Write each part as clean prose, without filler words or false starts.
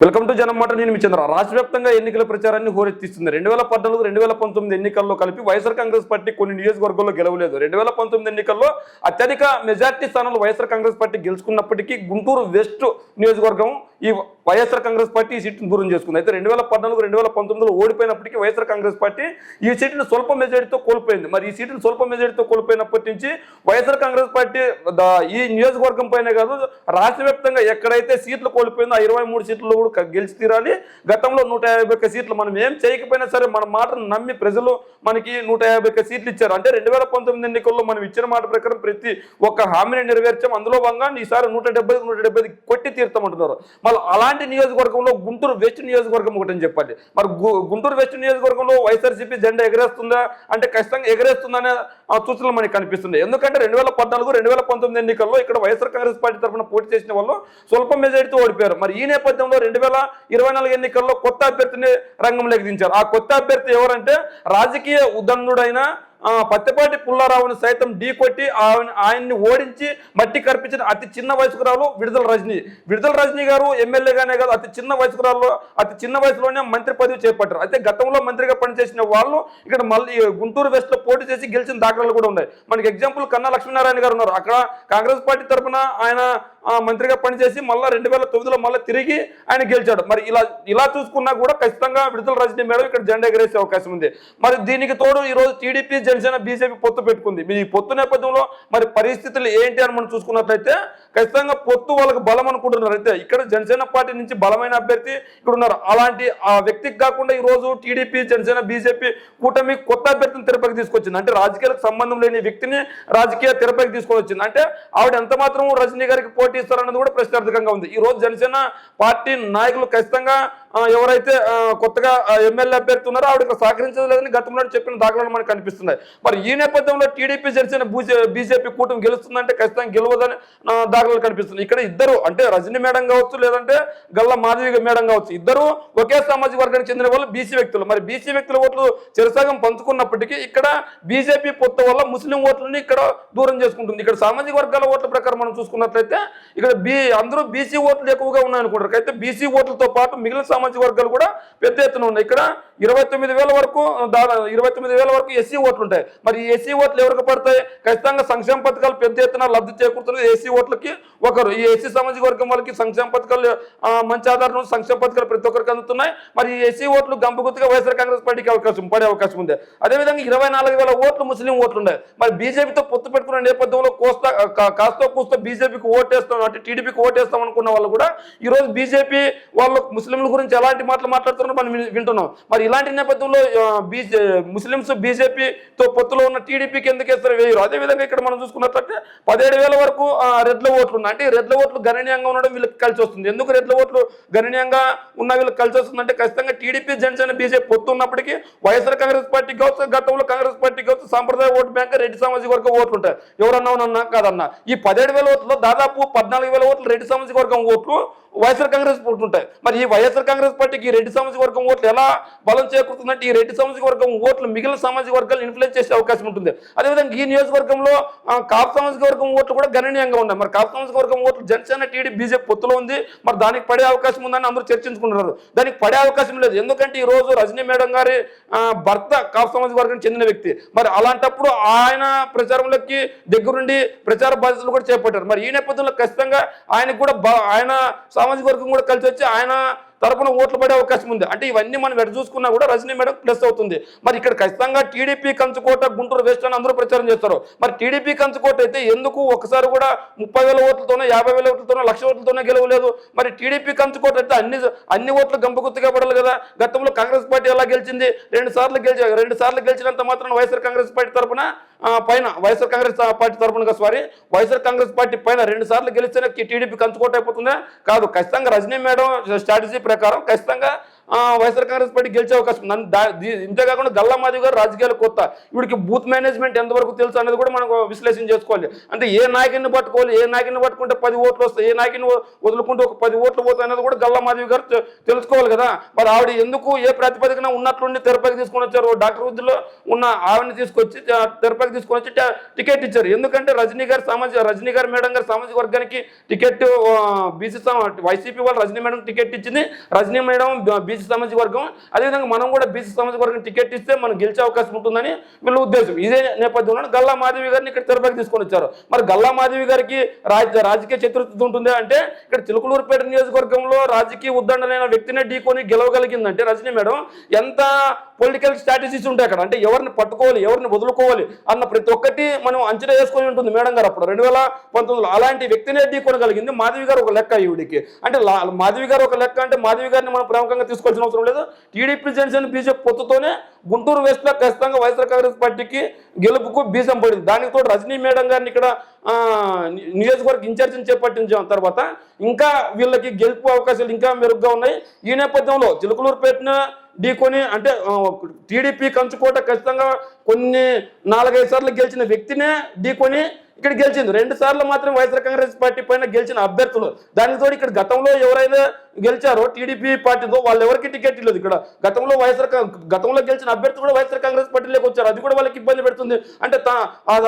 Welcome to జనమాట. నేను మీ చంద్ర. రాష్ట్ర వ్యాప్తంగా ఎన్నికల ప్రచారాన్ని హోరెత్తిస్తుంది. 2014, 2019 ఎన్నికల్లో కలిపి వైఎస్ఆర్ కాంగ్రెస్ పార్టీ కొన్ని నియోజకవర్గాల్లో గెలవలేదు. 2019 ఎన్నికల్లో అత్యధిక మెజార్టీ స్థానాలు వైఎస్ఆర్ కాంగ్రెస్ పార్టీ గెలుచుకున్నప్పటికీ గుంటూరు వెస్ట్ నియోజకవర్గం ఈ వైఎస్ఆర్ కాంగ్రెస్ పార్టీ ఈ సీట్ను దూరం చేసుకుంది. అయితే 2014, 2019లో ఓడిపోయినప్పటికీ వైఎస్ఆర్ కాంగ్రెస్ పార్టీ ఈ సీట్ను స్వల్ప మెజారిటీతో కోల్పోయింది. మరి ఈ సీట్ను స్వల్ప మెజారిటీతో కోల్పోయినప్పటి నుంచి వైఎస్ఆర్ కాంగ్రెస్ పార్టీ ఈ నియోజకవర్గం పైనే కాదు, రాష్ట్ర వ్యాప్తంగా ఎక్కడైతే సీట్లు కోల్పోయిందో ఆ 23 సీట్లలో కూడా గెలిచి తీరాలి. గతంలో 151 సీట్లు మనం ఏం చేయకపోయినా సరే మన మాటను నమ్మి ప్రజలు మనకి 151 సీట్లు ఇచ్చారు. అంటే 2019 ఎన్నికల్లో మనం ఇచ్చిన మాట ప్రకారం ప్రతి ఒక్క హామీని నెరవేర్చాం. అందులో భాగంగా ఈసారి 175 కొట్టి తీరుతామంటున్నారు. మళ్ళీ అలాంటి నియోజకవర్గంలో గుంటూరు వెస్ట్ నియోజకవర్గం ఒకటని చెప్పాలి. మరి గుంటూరు వెస్ట్ నియోజకవర్గంలో వైఎస్ఆర్సీపీ జెండా ఎగరేస్తుందా అంటే ఖచ్చితంగా ఎగరేస్తుందనే సూచనలు మనకి కనిపిస్తుంది. ఎందుకంటే 2014, 2019 ఎన్నికల్లో ఇక్కడ వైఎస్ఆర్ కాంగ్రెస్ పార్టీ తరఫున పోటీ చేసిన వాళ్ళు స్వల్ప మెజారిటీతో ఓడిపోయారు. మరి ఈ నేపథ్యంలో 2024 ఎన్నికల్లో కొత్త అభ్యర్థిని రంగంలోకి దించారు. ఆ కొత్త అభ్యర్థి ఎవరంటే రాజకీయ ఉదండుడైన పత్తిపాటి పుల్లారావుని సైతం ఢీకొట్టి ఆయన్ని ఓడించి మట్టి కర్పించిన అతి చిన్న వయసుకురాలు విడుదల రజనీ గారు ఎమ్మెల్యేగానే కాదు, అతి చిన్న వయసులోనే మంత్రి పదవి చేపట్టారు. అయితే గతంలో మంత్రిగా పనిచేసిన వాళ్ళు ఇక్కడ మళ్ళీ గుంటూరు వెస్ట్ లో పోటీ చేసి గెలిచిన దాఖలాలు కూడా ఉన్నాయి. మనకి ఎగ్జాంపుల్ కన్నా లక్ష్మీనారాయణ గారు ఉన్నారు. అక్కడ కాంగ్రెస్ పార్టీ తరఫున ఆయన మంత్రిగా పనిచేసి మళ్ళీ 2009లో మళ్ళీ తిరిగి ఆయన గెలిచాడు. మరి ఇలా చూసుకున్నా కూడా ఖచ్చితంగా విడుదల రజనీ మేడం ఇక్కడ జెండా ఎగరేసే అవకాశం ఉంది. మరి దీనికి తోడు ఈ రోజు టీడీపీ, జనసేన, బీజేపీ పొత్తు పెట్టుకుంది. ఈ పొత్తు నేపథ్యంలో మరి పరిస్థితులు ఏంటి అని మనం చూసుకున్నట్లయితే ఖచ్చితంగా పొత్తు వాళ్ళకి బలం అనుకుంటున్నారు. అయితే ఇక్కడ జనసేన పార్టీ నుంచి బలమైన అభ్యర్థి ఇక్కడ ఉన్నారు. అలాంటి ఆ వ్యక్తికి కాకుండా ఈ రోజు టీడీపీ, జనసేన, బీజేపీ కూటమి కొత్త అభ్యర్థిని తెరపైకి తీసుకొచ్చింది. అంటే రాజకీయాలకు సంబంధం లేని వ్యక్తిని రాజకీయ తెరపైకి తీసుకొని వచ్చింది. అంటే ఆవిడ ఎంత మాత్రం రజనీ గారికి పోటీ ఇస్తారన్నది కూడా ప్రశ్నార్థకంగా ఉంది. ఈ రోజు జనసేన పార్టీ నాయకులు ఖచ్చితంగా ఎవరైతే కొత్తగా ఎమ్మెల్యే అభ్యర్థి ఉన్నారో ఆవిడకి సహకరించలేదని గతంలో చెప్పిన దాఖలాలు మనకు కనిపిస్తున్నాయి. మరి ఈ నేపథ్యంలో టీడీపీ, జనసేన, బీజేపీ కూటమి గెలుస్తుందంటే ఖచ్చితంగా గెలవదని దాఖలాలు కనిపిస్తున్నాయి. ఇక్కడ ఇద్దరు అంటే రజనీ మేడం కావచ్చు, లేదంటే గల్లా మాధవి మేడం కావచ్చు, ఇద్దరు ఒకే సామాజిక వర్గానికి చెందిన వాళ్ళు బీసీ వ్యక్తులు. మరి బీసీ వ్యక్తుల ఓట్లు చెరసగం పంచుకున్నప్పటికీ ఇక్కడ బీజేపీ పొత్తు వల్ల ముస్లిం ఓట్లని ఇక్కడ దూరం చేసుకుంటుంది. ఇక్కడ సామాజిక వర్గాల ఓట్ల ప్రకారం మనం చూసుకున్నట్లయితే ఇక్కడ అందరూ బీసీ ఓట్లు ఎక్కువగా ఉన్నాయనుకుంటారు. అయితే బీసీ ఓట్లతో పాటు మిగిలిన సామాజిక వర్గాలు కూడా పెద్ద ఎత్తున ఉన్నాయి. ఇక్కడ 29,000 వరకు ఎస్సీ ఓట్లు ఉంటాయి. మరి ఈ ఎస్సీ ఓట్లు ఎవరికి పడతాయి? ఖచ్చితంగా సంక్షేమ పథకాలు పెద్ద ఎత్తున లబ్ధి చేకూరుతున్నది ఎస్సీ ఓట్లకి ఒకరు. ఈ ఎస్సీ సామాజిక వర్గం వాళ్ళకి సంక్షేమ పథకాలు మంచి ఆధారం సంక్షేమ పథకాలు ప్రతి ఒక్కరికి అందుతున్నాయి. మరి ఈ ఎస్సీ ఓట్లు గంపగుత్తుగా వైఎస్ఆర్ కాంగ్రెస్ పార్టీకి పడే అవకాశం ఉంది. అదేవిధంగా 24,000 ఓట్లు ముస్లిం ఓట్లు ఉన్నాయి. మరి బీజేపీతో పొత్తు పెట్టుకున్న నేపథ్యంలో కాస్తో కూస్తో బీజేపీకి ఓటేస్తాం అంటే టీడీపీకి ఓటేస్తాం అనుకున్న వాళ్ళు కూడా ఈ రోజు బీజేపీ వాళ్ళు ముస్లింల గురించి ఎలాంటి మాటలు మాట్లాడుతున్నారో మనం వింటున్నాం. మరి ఇలాంటి నేపథ్యంలో ముస్లింస్ బీజేపీతో పొత్తులో ఉన్న టీడీపీకి ఎందుకు వేస్తారు వేయరు. అదేవిధంగా ఇక్కడ మనం చూసుకున్నట్లయితే 17,000 వరకు రెడ్ల ఓట్లు ఉన్నాయి. అంటే రెడ్ల ఓట్లు గణనీయంగా ఉండడం వీళ్ళకి కలిసి వస్తుంది. ఎందుకు రెడ్ల ఓట్లు గణనీయంగా ఉన్న వీళ్ళకి కలిసి వస్తుంది అంటే ఖచ్చితంగా టీడీపీ, జనసేన, బీజేపీ పొత్తు ఉన్నప్పటికీ వైఎస్ఆర్ కాంగ్రెస్ పార్టీకి కావచ్చు, గతంలో కాంగ్రెస్ పార్టీకి కావచ్చు సాంప్రదాయ ఓటు బ్యాంక్ రెడ్డి సామాజిక వర్గం ఓట్లు ఉంటాయి. ఎవరన్నా కాదన్నా ఈ 17,000 ఓట్లు దాదాపు 14,000 ఓట్లు రెడ్డి సామాజిక వర్గం ఓట్లు వైఎస్ఆర్ కాంగ్రెస్ ఓట్లు ఉంటాయి. మరి ఈ వైఎస్ఆర్ కాంగ్రెస్ పార్టీకి ఈ రెడ్డి సామాజిక వర్గం ఓట్లు ఎలా బలం చేకూరుతుందంటే ఈ రెడ్డి సామాజిక వర్గం ఓట్లు మిగిలిన సామాజిక వర్గాలు ఇన్ఫ్లుయెన్స్ చేసే అవకాశం ఉంటుంది. అదేవిధంగా ఈ నియోజకవర్గంలో కాపు సామాజిక వర్గం ఓట్లు కూడా గణనీయంగా ఉన్నాయి. మరి కాపు సామాజిక వర్గం ఓట్లు జనసేన, టీడీ, బీజేపీ పొత్తులో ఉంది. మరి దానికి పడే అవకాశం ఉందని అందరూ చర్చించుకుంటున్నారు. దానికి పడే అవకాశం లేదు. ఎందుకంటే ఈ రోజు రజనీ మేడం గారి భర్త కాపు సామాజిక వర్గానికి చెందిన వ్యక్తి. మరి అలాంటప్పుడు ఆయన ప్రచారంలోకి దగ్గరుండి ప్రచార బాధ్యతలు కూడా చేపట్టారు. మరి ఈ నేపథ్యంలో ఖచ్చితంగా ఆయనకు కూడా ఆయన సామాజిక వర్గం కూడా కలిసి వచ్చి ఆయన తరపున ఓట్లు పడే అవకాశం ఉంది. అంటే ఇవన్నీ మనం ఎడ చూసుకున్నా కూడా రజనీ మేడం ప్లస్ అవుతుంది. మరి ఇక్కడ ఖచ్చితంగా టీడీపీ కంచుకోట గుంటూరు వెస్ట్ అని అందరూ ప్రచారం చేస్తారు. మరి టీడీపీ కంచుకోట అయితే ఎందుకు ఒకసారి కూడా 30,000 ఓట్లతోనే 50,000 ఓట్లతోనే 1,00,000 ఓట్లతోనే గెలవలేదు? మరి టీడీపీ కంచుకోట అయితే అన్ని ఓట్లు గంపగుత్తుగా పడాలి కదా. గతంలో కాంగ్రెస్ పార్టీ ఎలా గెలిచింది? 2 సార్లు గెలిచినంత మాత్రం వైఎస్ఆర్ కాంగ్రెస్ పార్టీ తరఫున వైఎస్ఆర్ కాంగ్రెస్ పార్టీ తరఫునగా వైఎస్ఆర్ కాంగ్రెస్ పార్టీ పైన 2 సార్లు గెలిస్తేనే టీడీపీ కంచుకోట అయిపోతుందా? కాదు. ఖచ్చితంగా రజనీ మేడం స్ట్రాటజీ ప్రకారం ఖచ్చితంగా వైఎస్ఆర్ కాంగ్రెస్ పార్టీ గెలిచే అవకాశం ఇంతేకాకుండా గల్లా మాధవి గారు రాజకీయాలు కొత్త, వీడికి బూత్ మేనేజ్మెంట్ ఎంతవరకు తెలుసు అనేది కూడా మనం విశ్లేషణ చేసుకోవాలి. అంటే ఏ నాయకుడిని పట్టుకోవాలి, ఏ నాయకుడిని పట్టుకుంటే 10 ఓట్లు వస్తాయి, ఏ నాయకుని వదులుకుంటే ఒక 10 ఓట్లు పోతాయి అనేది కూడా గల్లా మాధవి గారు తెలుసుకోవాలి కదా. మరి ఆవిడ ఎందుకు ఏ ప్రాతిపదికన ఉన్నట్లుండి తెరపైకి తీసుకొని వచ్చారు, డాక్టర్ వృద్ధిలో ఉన్న ఆవిడని తీసుకొచ్చి తెరపైకి తీసుకొని వచ్చి టికెట్ ఇచ్చారు. ఎందుకంటే రజనీ గారు మేడం గారు సామాజిక వర్గానికి టికెట్ బీసీ వైసీపీ వాళ్ళు రజనీ మేడం టికెట్ ఇచ్చింది, రజనీ మేడం బీసీ సామాజిక వర్గం, అదేవిధంగా మనం కూడా బీసీ సామాజిక వర్గం టికెట్ ఇస్తే మనం గెలిచే అవకాశం ఉంటుందని వీళ్ళ ఉద్దేశం. ఇదే నేపథ్యంలో గల్లా మాధవి గారిని ఇక్కడ తెరపైకి తీసుకొని వచ్చారు. మరి గల్లా మాధవి గారికి రాజకీయ చతుర్థత ఉంటుంది అంటే ఇక్కడ చిలుకలూరుపేట నియోజకవర్గంలో రాజకీయ ఉద్దండలైన వ్యక్తిని ఢీకొని గెలవగలిగిందంటే రజనీ మేడం ఎంత పొలిటికల్ స్ట్రాటజీస్ ఉంటాయి అక్కడ, అంటే ఎవరిని పట్టుకోవాలి, ఎవరిని వదులుకోవాలి అన్న ప్రతి ఒక్కటి మనం అంచనా వేసుకొని ఉంటుంది మేడం గారు అప్పుడు 2019లో. అలాంటి వ్యక్తినే ఢీకొనగలిగింది మాధవి గారు ఒక లెక్క ఈవిడికి. అంటే మాధవి గారు ఒక లెక్క అంటే మాధవి గారిని మనం ప్రముఖంగా తీసుకోవాల్సిన అవసరం లేదు. టీడీపీ జనసేన బీజేపీ పొత్తుతోనే గుంటూరు వెస్ట్లో ఖచ్చితంగా వైఎస్ఆర్ కాంగ్రెస్ పార్టీకి గెలుపుకు బీజం పడింది. దానికి తోడు రజనీ మేడం గారిని ఇక్కడ నియోజకవర్గ ఇన్ఛార్జిని చేపట్టించిన తర్వాత ఇంకా వీళ్ళకి గెలుపు అవకాశాలు ఇంకా మెరుగ్గా ఉన్నాయి. ఈ నేపథ్యంలో చిలుకలూరుపేటను ఢీకొని అంటే టీడీపీ కంచుకోట ఖచ్చితంగా కొన్ని 4-5 సార్లు గెలిచిన వ్యక్తినే ఢీకొని ఇక్కడ గెలిచింది. 2 సార్లు మాత్రం వైఎస్ఆర్ కాంగ్రెస్ పార్టీ పైన గెలిచిన అభ్యర్థులు. దానికి తోడు ఇక్కడ గతంలో ఎవరైతే గెలిచారో టీడీపీ పార్టీతో వాళ్ళు ఎవరికి టికెట్ లేదు. ఇక్కడ గతంలో గెలిచిన అభ్యర్థులు కూడా వైఎస్ఆర్ కాంగ్రెస్ పార్టీలోకి వచ్చారు. అది కూడా వాళ్ళకి ఇబ్బంది పెడుతుంది. అంటే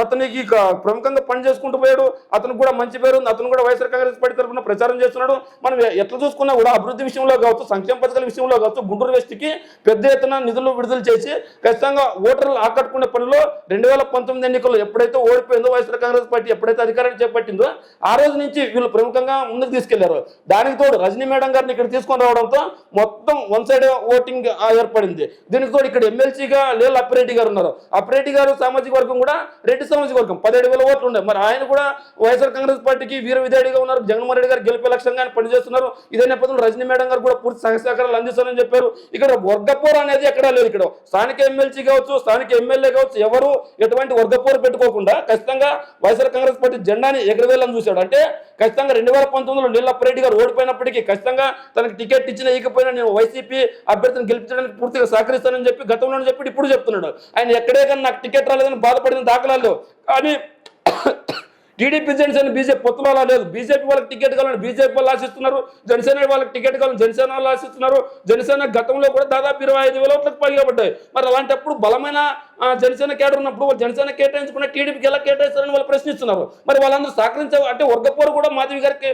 అతనికి ప్రముఖంగా పని చేసుకుంటూ పోయాడు, అతనికి కూడా మంచి పేరు ఉంది, అతను కూడా వైఎస్ఆర్ కాంగ్రెస్ పార్టీ తరఫున ప్రచారం చేస్తున్నాడు. మనం ఎట్లా చూసుకున్నా కూడా అభివృద్ధి విషయంలో కావచ్చు, సంక్షేమ పథకాల విషయంలో కావచ్చు, గుంటూరు వెస్ట్కి పెద్ద ఎత్తున నిధులు విడుదల చేసి ఖచ్చితంగా ఓటర్లు ఆకట్టుకునే పనిలో 2019 ఎన్నికల్లో ఎప్పుడైతే ఓడిపోయిందో వైఎస్ఆర్ కాంగ్రెస్ పార్టీ ఎప్పుడైతే అధికారాన్ని చేపట్టిందో ఆ రోజు నుంచి వీళ్ళు ప్రముఖంగా ముందుకు తీసుకెళ్లారు. దానికి తోడు రజనీ మేడం గారిని ఇక్కడ తీసుకొని రావడంతో మొత్తం వన్ సైడ్ ఓటింగ్ ఏర్పడింది. దీనికి తోడు ఇక్కడ ఎమ్మెల్సీగా లేల్ అప్పిరెడ్డి గారు ఉన్నారు. అప్పిరెడ్డి గారు సామాజిక వర్గం కూడా రెడ్డి సామాజిక వర్గం 17,000 ఓట్లు ఉన్నాయి. మరి ఆయన కూడా వైఎస్ఆర్ కాంగ్రెస్ పార్టీకి వీర విధేయుడిగా ఉన్నారు. జగన్మోహన్ రెడ్డి గారు గెలిపే లక్ష్యంగా పనిచేస్తున్నారు. ఇదే నేపథ్యంలో రజనీ మేడం గారు కూడా పూర్తి సహకారాలు అందిస్తారని చెప్పారు. ఇక్కడ వర్గపోరు అనేది ఎక్కడా లేదు. ఇక్కడ స్థానిక ఎమ్మెల్సీ కావచ్చు, స్థానిక ఎమ్మెల్యే కావచ్చు, ఎవరు ఎటువంటి వర్గపోరు పెట్టుకోకుండా ఖచ్చితంగా వైఎస్ఆర్ కాంగ్రెస్ పార్టీ జెండాని ఎగరవేయాలని చూశాడు. అంటే ఖచ్చితంగా 2019లో నీలప్పిరెడ్డి గారు ఓడిపోయినప్పటికీ ఖచ్చితంగా తనకి టికెట్ ఇచ్చినా ఇకపోయినా నేను వైసీపీ అభ్యర్థిని గెలిపించడానికి పూర్తిగా సహకరిస్తానని చెప్పి గతంలో చెప్పి ఇప్పుడు చెప్తున్నాడు. ఆయన ఎక్కడే కానీ నాకు టికెట్ రాలేదని బాధపడిన దాఖలాలు. కానీ టీడీపీ జనసేన బీజేపీ పొత్తులో అలా లేదు. బీజేపీ వాళ్ళకి టికెట్ కావాలని బీజేపీ వాళ్ళు ఆశిస్తున్నారు, జనసేన వాళ్ళకి టికెట్ కావాలని జనసేన వాళ్ళు ఆశిస్తున్నారు. జనసేన గతంలో కూడా దాదాపు 25,000 ఓట్లకు పైగా పడ్డాయి. మరి అలాంటప్పుడు బలమైన జనసేన కేడర్ ఉన్నప్పుడు వాళ్ళు జనసేన కేటాయించుకున్న టీడీపీకి ఎలా కేటాయిస్తారని వాళ్ళు ప్రశ్నిస్తున్నారు. మరి వాళ్ళందరూ సహకరించే అంటే వర్గపోరు కూడా మాధవి గారికి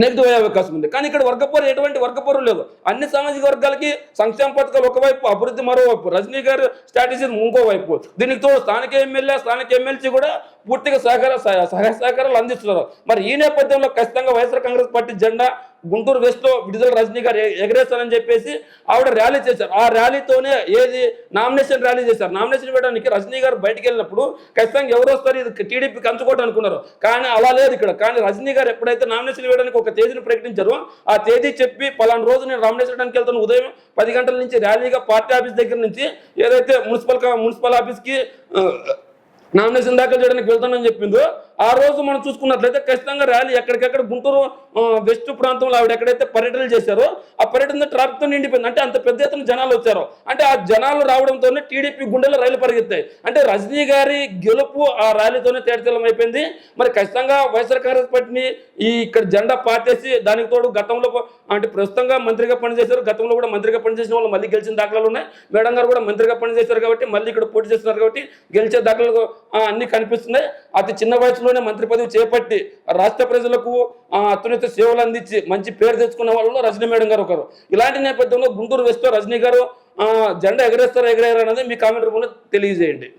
నెగిటివ్ అయ్యే అవకాశం ఉంది. కానీ ఇక్కడ వర్గపోరు ఎటువంటి వర్గపోరు లేదు. అన్ని సామాజిక వర్గాలకి సంక్షేమ పథకాలు ఒకవైపు, అభివృద్ధి మరోవైపు, రజనీ గారు స్ట్రాటజీ ఇంకోవైపు. దీనికి తోడు స్థానిక ఎమ్మెల్యే, స్థానిక ఎమ్మెల్సీ కూడా పూర్తిగా సహకారాలు అందిస్తున్నారు. మరి ఈ నేపథ్యంలో ఖచ్చితంగా వైఎస్ఆర్ కాంగ్రెస్ పార్టీ జెండా గుంటూరు వెస్ట్లో విడుదల రజనీ గారు ఎగరేస్తారని చెప్పేసి ఆవిడ ర్యాలీ చేశారు. ఆ ర్యాలీతోనే నామినేషన్ ర్యాలీ చేశారు. నామినేషన్ వేయడానికి రజనీ గారు బయటకు వెళ్ళినప్పుడు ఖచ్చితంగా ఎవరు వస్తారు, ఇది టీడీపీ కంచుకోవడం అనుకున్నారు. కానీ అలా లేదు ఇక్కడ. కానీ రజనీ గారు ఎప్పుడైతే నామినేషన్ వేయడానికి ఒక తేదీని ప్రకటించారో ఆ తేదీ చెప్పి పలానా రోజు నేను నామినేషన్ వేయడానికి వెళ్తాను, ఉదయం 10 గంటల నుంచి ర్యాలీగా పార్టీ ఆఫీస్ దగ్గర నుంచి ఏదైతే మున్సిపల్ ఆఫీస్కి నామినేషన్ దాఖలు చేయడానికి వెళ్తానని చెప్పిందో ఆ రోజు మనం చూసుకున్నట్లయితే ఖచ్చితంగా ర్యాలీ ఎక్కడికక్కడ గుంటూరు వెస్ట్ ప్రాంతంలో ఆవిడ ఎక్కడైతే పర్యటనలు చేశారో ఆ పర్యటన ట్రాఫిక్తో నిండిపోయింది. అంటే అంత పెద్ద ఎత్తున జనాలు వచ్చారు. అంటే ఆ జనాలు రావడంతోనే టీడీపీ గుండెలో రైలు పరిగెత్తాయి. అంటే రజనీ గారి గెలుపు ఆ ర్యాలీతోనే తేటతెల్లం అయిపోయింది. మరి ఖచ్చితంగా వైఎస్ఆర్ కాంగ్రెస్ పార్టీని ఇక్కడ జెండా పాతేసి దానికి తోడు గతంలో అంటే ప్రస్తుతంగా మంత్రిగా పనిచేశారు, గతంలో కూడా మంత్రిగా పనిచేసిన వాళ్ళు మళ్ళీ గెలిచిన దాఖలాలు ఉన్నాయి. మేడం గారు కూడా మంత్రిగా పనిచేశారు కాబట్టి మళ్ళీ ఇక్కడ పోటీ చేస్తున్నారు కాబట్టి గెలిచే దాఖలాలు అన్ని కనిపిస్తున్నాయి. అతి చిన్న వయసులోనే మంత్రి పదవి చేపట్టి రాష్ట్ర ప్రజలకు అత్యున్నత సేవలు అందించి మంచి పేరు తెచ్చుకున్న వాళ్ళలో రజనీ మేడం గారు ఒకరు. ఇలాంటి నేపథ్యంలో గుంటూరు వెస్ట్లో రజనీ గారు జెండా ఎగరేస్తారా ఎగరేయారు అనేది మీ కామెంట్ రూపంలో తెలియజేయండి.